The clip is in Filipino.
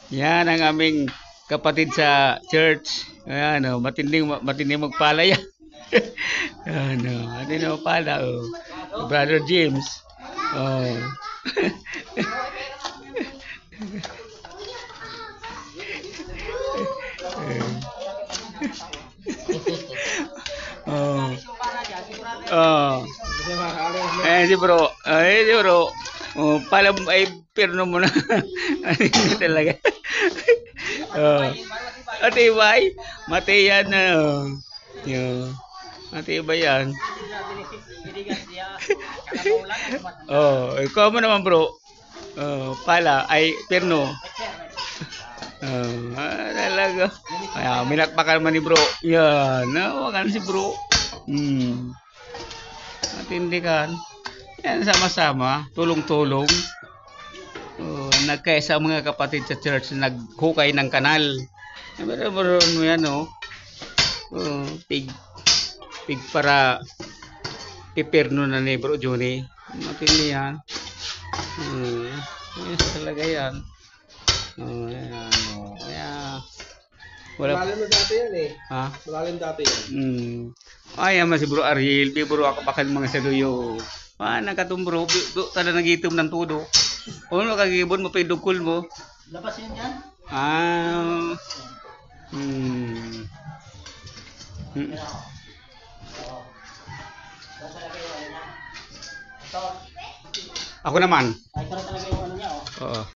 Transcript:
Yan ang aming kapatid sa church. Ayan, oh, matinding magpala yan. Ano, matinding magpala. Oh. Brother James. Oh. Oh. Oh. Si bro. Si bro. Oh, pala ay perno mo na. Ano talaga. Oh. Matibay. Matay yan. Yo. Matibay yan. Oh, ikaw mo naman bro. Pala ay perno. Talaga. Kaya minakpakan man ni bro. Yan. Nawagan si bro. Matindi kan. Yan sama-sama. Tulong-tulong. Nagkaisa mga kapatid sa church naghukay ng kanal. Meron mo yan, oh. Pig para piperno na ni bro Johnny. Matindi yan. Yes, talaga yan. Ayan. Kaya, Malalim na dati yan eh. Ha? Malalim dati yan. Ay, si bro Ariel. Di bro ako bakal mga saluyo. Nakatum bro. Tada nagitom ng tudo. Ano kagibon mo pa idukol mo? Labas yan yan? Ako naman. Ay, talaga yung ano niya, oh. Oo.